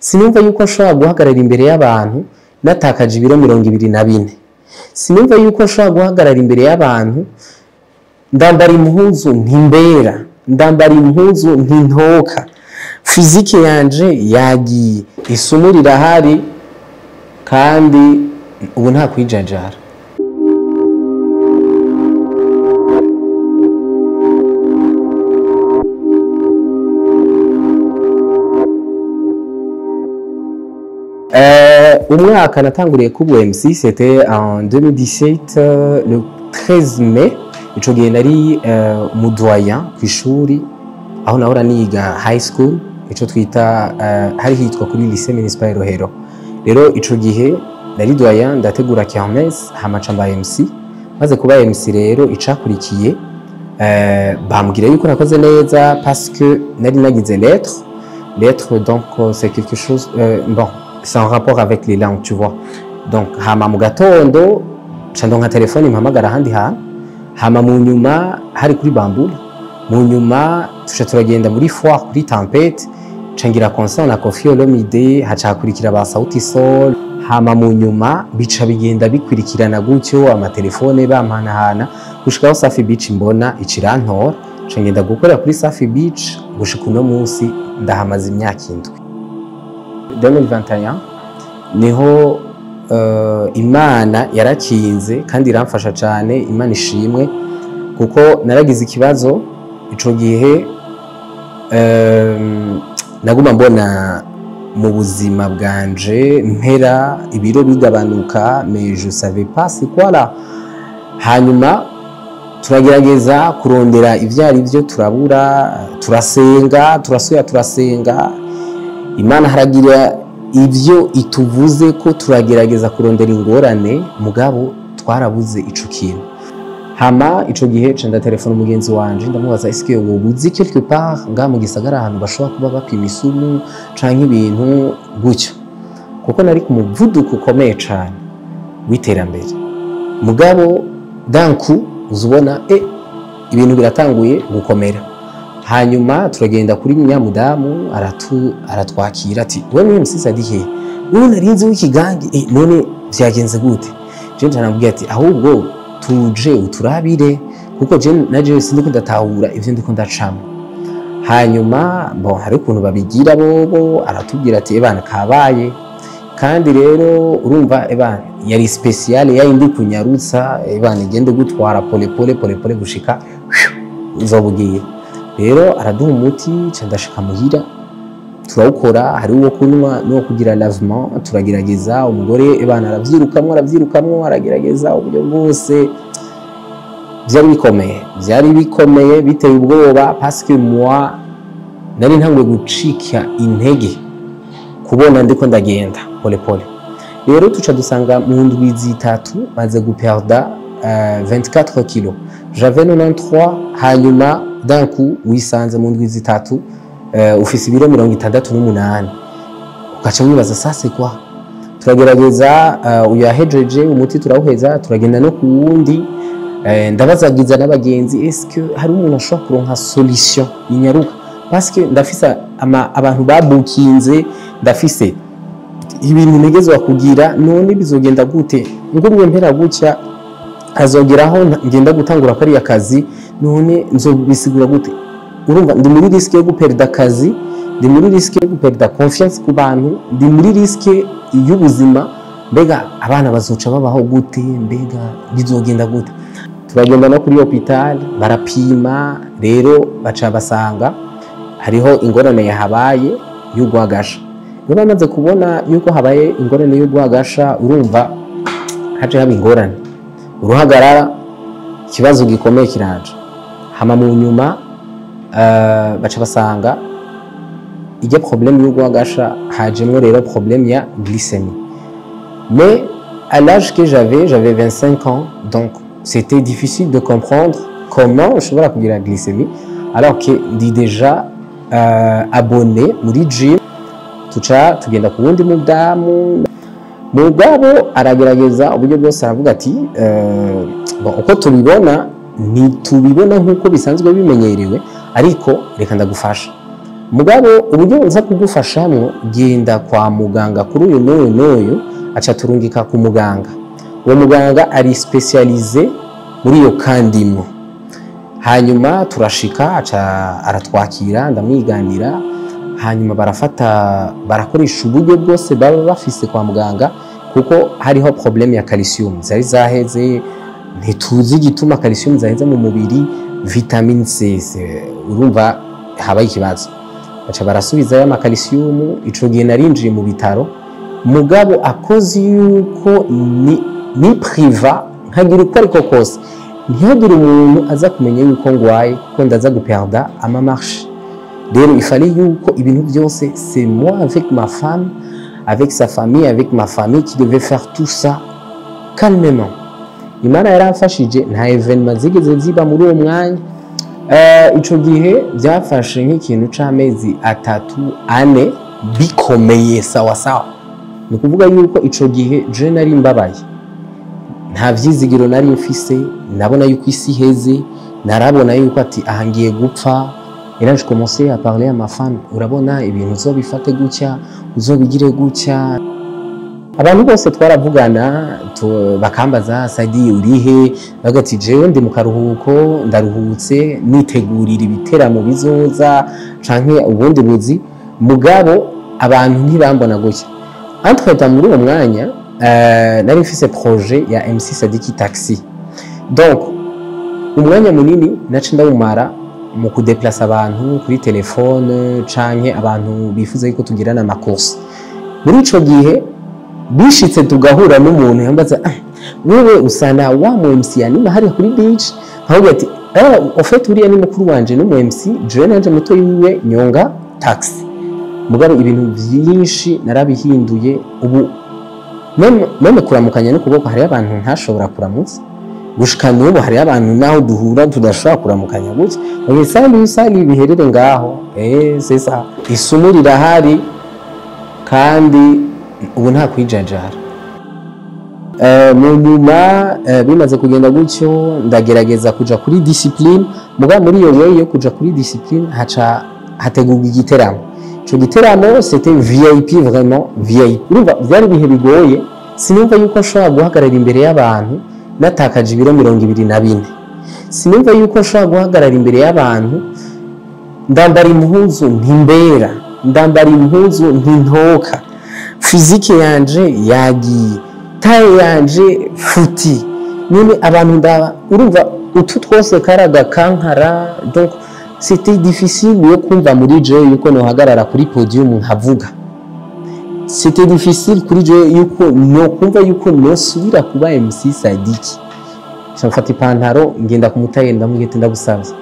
sinumva yuko nshobora guhagarara imbere y'abantu natakaje ibiro 24. Sinumva yuko nshobora guhagarara imbere y'abantu ndambara impuzu ntimbera, ndambara impuzu ntintoka, fizike yanje yagiye, isumu rirahari kandi ubu nta kwijajara. Umwaka natanguriye kubu MC, c'était en 2017, le 13 mai. Ico gihe nari mu doyen kw'ishuri aho nahora niga high school, ico twita hari hitwa kuri lycée municipal Rohero. Rero ico gihe nari doyen ndategura kermesse hamaca mba MC, maze kuba MC rero icakurikiye bambwira yuko nakoze neza parce que nari nagize lettre donc c'est quelque chose bon, c'est en rapport avec les langues, tu vois. Donc hama mu gatondo candonka telefone impamagara handi hama mu nyuma hari kuri Bambula, mu nyuma tuca turagenda muri foire kuri Tempête, cangira concert na Koffi Olomide, hacakurikira ba Sauti Sol, hama mu nyuma bica bigenda bikwirikirana gutyo amatelefone bampanahana gushikaho Safi Beach mbona ikirantora, cangenda gukora kuri Safi Beach gushika uno munsi ndahamaze imyaka 7. 2021 niho Imana yarakinze kandi iramfasha cyane, Imana ishimwe kuko naragize ikibazo ico gihe naguma mbona mu buzima bwanje mpera ibiro bigabanuka, mais je savais pas c'est quoi là. Hanyuma turagerageza kurondera ivyari byo turabura, turasenga Imana haragira ivyo ituvuze ko turagerageza kurondera ingorane, mugabo twarabuze ico kintu. Hama ico gihe cenda telefone umugenzi wanje ndamubaza eske wobuzi quelque part nga mu gisagara ahantu bashobora kuba bapima isumu canke ibintu gutyo, kuko nari ku muvuduko ukomeye cane w'iterambere. Mugabo danku uzubona ibintu biratanguye gukomera. Hanyuma turagenda kuri Nyamudamu aratwakira ati wewe MC Sadihe none narinzi w'ikigangi none vyagenze gute. Je ntanabwiye ati ahubwo tuje uturabire kuko je naje sindi kudatahura ivyo ndiko ndacamo. Hanyuma bon hari ukuntu babigira bobo, aratubwira ati ebana kabaye kandi rero urumva ebana yari special yayindi kunyarutsa ebana igende gutwara pole gushika uzobugiye. Rero araduha umuti candashika muhira turawukora, hari uwo kunywa no kugira lavement, turagerageza umugore ebana aravyirukamwo aragerageza uburyo bwose. Vyari bikomeye biteye ubwoba parce que moi nari ntangwe gucika intege kubona ndiko ndagenda pole. Rero tuca dusanga mu ndwi zitatu maze guperda 24 kilos. J'avais 93, hanyuma d'un coup wisanze mu ndwi zitatu ufise ibiro 68. Ugaca wibaza sase kwa turagerageza uyahejeje umuti turawuheza, turagenda no kuwundi. Ndabazagiza n'abagenzi eske hari umuntu ashobora kuronka solution inyaruka parce que ndafise abantu babukinze, ndafise ibintu negezwa kugira none bizogenda gute ngumwe mpera gutya azogeraho ngenda gutangura kari akazi none nzobisigura gute. Urumva ndi muri risque yo guperda akazi, ndi muri risque yo guperda confiance ku bantu, ndi muri risque y'ubuzima. Mbega abana bazoca babaho gute, mbega bizogenda gute. Turagenda no kuri hospital barapima, rero baca basanga hariho ingorane yahabaye y'ugwagasha. Iyo bamaze kubona yuko habaye ingorane y'ugwagasha, urumva haje haba ingorane, uruhagarara, ikibazo gikomeye kiranje. Hama mu nyuma baca basanga ijya problème y'ugwagasha hajemwe rero problème ya glycémie. Mais à l'âge que j'avais 25 ans, donc c'était difficile de comprendre comment je vais la glycémie alors que ndi déjà abonné muri gym. Tuca tugenda ku wundi mudamu, mugabo aragerageza uburyo bwose aravuga ati uko tubibona ntitubibona nk'uko bisanzwe bimenyerewe, ariko reka ndagufasha. mugabo uburyo nza kugufashamwo genda kwa muganga kuri uyu n'uyu aca turungika ku muganga. Uwo muganga ari specialize muri iyo kandimo. Hanyuma turashika aca aratwakira ndamwiganira, hanyuma barakoresha uburyo bwose baba bafise kwa muganga kuko hariho problème ya calcium zari zaheze, ntituzi igituma calcium zaheze mu mubiri, vitamine C urumva habaye ikibazo. Baca barasubizayo ama calcium, ico gihe narinjiye mu bitaro mugabo akoze yuko ni priva nkagira uko ariko kose ntihagire umuntu aza kumenya yuko ngwaye kuko ndaza guperda ama marche. Rero il fallait yuko ibintu byose c'est moi avec ma femme, avec sa famille, avec ma famille qui devait faire tout ça calmement. Imana yaramfashije nta evenement zigeze ziba muri uwo mwanya. Ico gihe byafashe nk'ikintu c'amezi 3-4 bikomeye sawa sawa. Ni kuvuga yuko ico gihe je nari mbabaye, nta vyizigiro nari mfise, nabona yuko isi heze, narabona yuko ati ahangiye gupfa. Et là je commençais à parler à ma femme, urabona ibintu uzobifate gutya, uzobigire gutya. Abantu bose twaravugana bakambaza Sadi urihe, bagati jewe ndi mu karuhuko ndaruhutse nitegurira ibiteramo bizoza canke ubundi buzi, mugabo abantu ntibambona gutya. Entre-temps muri uwo mwanya nari mfise projet ya MC Sadiki Taxi. Donc umwanya munini naca ndawumara mu kudeplace abantu kuri telefone canke abantu bifuza yuko tugirana amakosa. Muri ico gihe bishitse tugahura n'umuntu yambaza wewe usana wa mu MC yanima hari kuri beach, ahubwo ati en fait uriya ni mukuru wanje no mu MC, je nanje muto yiwe Nyonga Taxi. Mugabo ibintu byinshi narabihinduye ubu meme kuramukanya no kuboko hari abantu ntashobora kuramutsa gushika n'ubu hari abantu naho duhura tudashobora kuramukanya gutya sali biherere ngaho c'est ça. Isumu rirahari kandi ubu nta kwijajara. Mu nyuma bimaze kugenda gutyo ndagerageza kuja kuri discipline, mugabo muri iyo way yo kuja kuri discipline haca hategurwa igiteramo. Ico giteramo c'était VIP, vraiment VIP. Urumva byari bihe bigoye, sinumva yuko nshobora guhagarara imbere y'abantu natakaje ibiro 24. Sinumva yuko nshobora guhagarara imbere y'abantu ndambara impuzu ntimbera, ndambara impuzu ntintoka, physique yanje yagiye, taille yanje futi. None abantu urumva utu twose karaga kankara. Donc c'était difficile yo kumva muri je yuko no hagarara kuri podium nkavuga. C'était difficile kuri je yuko no kumva yuko no subira kuba MC Sadiki. Shamfata ipantaro ngenda kumutaye ndamugete ndagusavye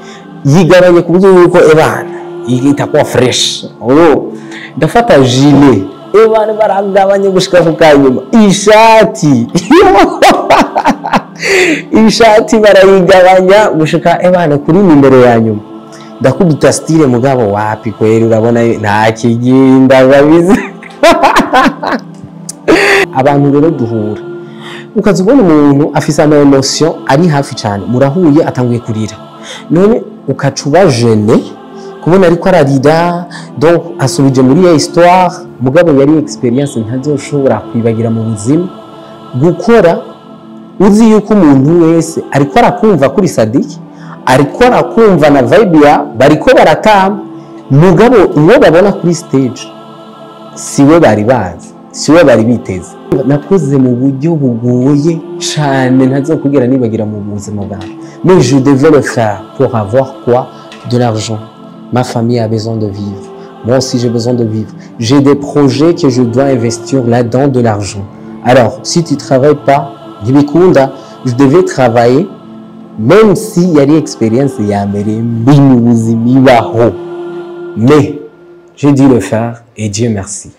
yigabanye kuburyo yuko ebana itakuwa fresh. Ndafata gilet ebana baragabanye gushika ku kanyuma. Ishati barayigabanya gushika ebana kuri nimero ya nyuma. Ndakubita style mugabo wapi kweri, urabona nta kigenda babize. Abantu rero duhura ukazubona umuntu afise ama emotion ari hafi cyane, murahuye atanguye kurira, none ukacuba jeune kubona ariko ararira. Donc asubije muri ya histoire, mugabo yari experience ntazoshobora kwibagira mu buzima. Gukora uzi yuko umuntu wese ariko arakumva kuri Sadiki, ariko arakumva na vibe ya bariko baratamba, mugabo uwo babona kuri stage siwe bari bazi, siwe bari biteze. Nakoze mu buryo bugoye cyane ntazokugera nibagira mu buzima bwawe, mais je devais le faire pour avoir quoi? De l'argent. Ma famille a besoin de vivre, moi aussi j'ai besoin de vivre, j'ai des projets que je dois investir là-dedans de l'argent. Alors si tu travailles pas, je devais travailler même s'il y a des expériences mais j'ai dû le faire et Dieu merci.